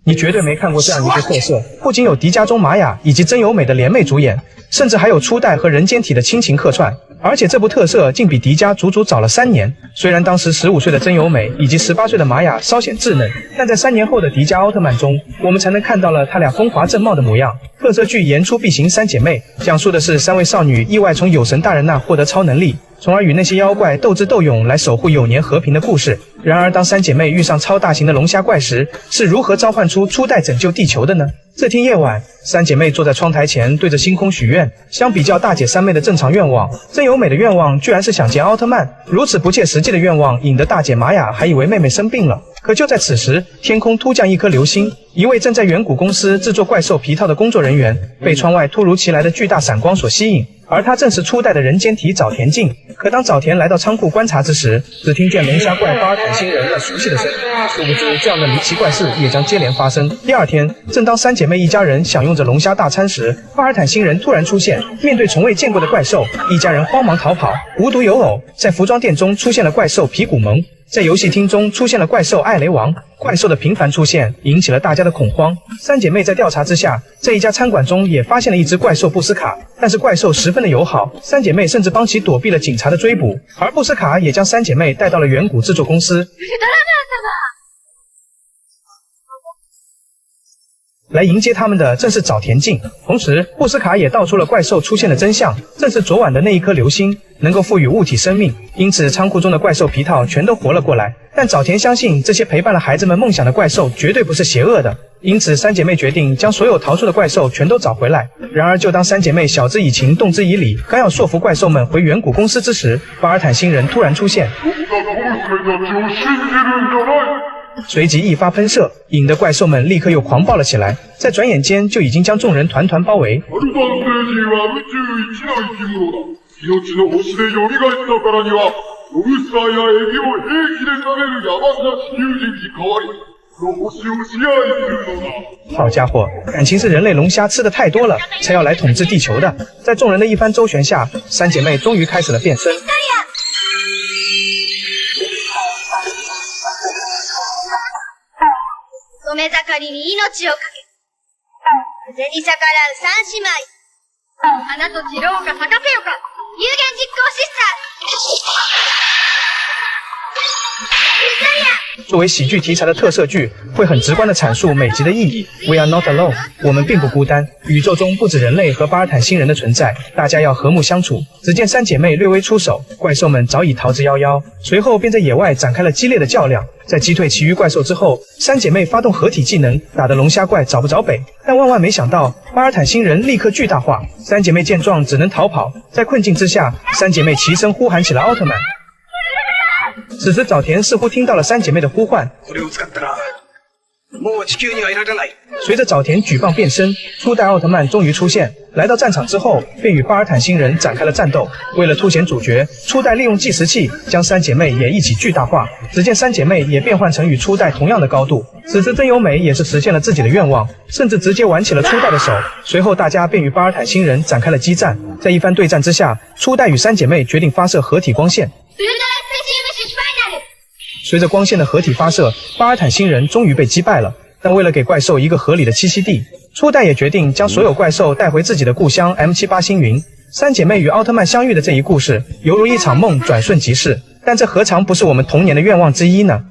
你绝对没看过这样一部特摄，不仅有迪迦中玛雅以及真由美的联袂主演，甚至还有初代和人间体的亲情客串。而且这部特摄竟比迪迦足足早了3年。虽然当时15岁的真由美以及18岁的玛雅稍显稚嫩，但在3年后的迪迦奥特曼中，我们才能看到了他俩风华正茂的模样。特摄剧《言出必行三姐妹》讲述的是3位少女意外从有神大人那获得超能力，从而与那些妖怪斗智斗勇来守护有年和平的故事。然而当三姐妹遇上超大型的龙虾怪时，是如何召唤出初代拯救地球的呢？这天夜晚，三姐妹坐在窗台前对着星空许愿。相比较大姐三妹的正常愿望，真由美的愿望居然是想见奥特曼。如此不切实际的愿望引得大姐玛雅还以为妹妹生病了。可就在此时，天空突降一颗流星，一位正在远古公司制作怪兽皮套的工作人员被窗外突如其来的巨大闪光所吸引，而他正是初代的人间体早田进。可当早田来到仓库观察之时，只听见龙虾怪巴尔坦星人那熟悉的声音。殊不知，这样的离奇怪事也将接连发生。第二天，正当三姐妹一家人享用着龙虾大餐时，巴尔坦星人突然出现。面对从未见过的怪兽，一家人慌忙逃跑。无独有偶，在服装店中出现了怪兽皮古蒙。在游戏厅中出现了怪兽艾雷王，怪兽的频繁出现引起了大家的恐慌。三姐妹在调查之下，在一家餐馆中也发现了一只怪兽布斯卡，但是怪兽十分的友好，三姐妹甚至帮其躲避了警察的追捕，而布斯卡也将三姐妹带到了远古制作公司。来迎接他们的正是早田进，同时布斯卡也道出了怪兽出现的真相，正是昨晚的那一颗流星能够赋予物体生命，因此仓库中的怪兽皮套全都活了过来。但早田相信这些陪伴了孩子们梦想的怪兽绝对不是邪恶的，因此三姐妹决定将所有逃出的怪兽全都找回来。然而就当三姐妹晓之以情动之以理，刚要说服怪兽们回远古公司之时，巴尔坦星人突然出现，随即一发喷射，引得怪兽们立刻又狂暴了起来，在转眼间就已经将众人团团包围。好家伙，感情是人类龙虾吃的太多了，才要来统治地球的。在众人的一番周旋下，三姐妹终于开始了变身。染め盛りに命をかけ、風に逆らう三姉妹。花と散ろうか咲かせよか、有言実行シスター。作为喜剧题材的特摄剧，会很直观地阐述每集的意义。We are not alone， 我们并不孤单。宇宙中不止人类和巴尔坦星人的存在，大家要和睦相处。只见三姐妹略微出手，怪兽们早已逃之夭夭，随后便在野外展开了激烈的较量。在击退其余怪兽之后，三姐妹发动合体技能，打得龙虾怪找不着北。但万万没想到，巴尔坦星人立刻巨大化，三姐妹见状只能逃跑。在困境之下，三姐妹齐声呼喊起了奥特曼。此时早田似乎听到了三姐妹的呼唤，随着早田举棒变身，初代奥特曼终于出现。来到战场之后，便与巴尔坦星人展开了战斗。为了凸显主角，初代利用计时器将三姐妹也一起巨大化。只见三姐妹也变换成与初代同样的高度。此时真由美也是实现了自己的愿望，甚至直接挽起了初代的手。随后大家便与巴尔坦星人展开了激战。在一番对战之下，初代与三姐妹决定发射合体光线。随着光线的合体发射，巴尔坦星人终于被击败了。但为了给怪兽一个合理的栖息地，初代也决定将所有怪兽带回自己的故乡 M78 星云。三姐妹与奥特曼相遇的这一故事，犹如一场梦，转瞬即逝。但这何尝不是我们童年的愿望之一呢？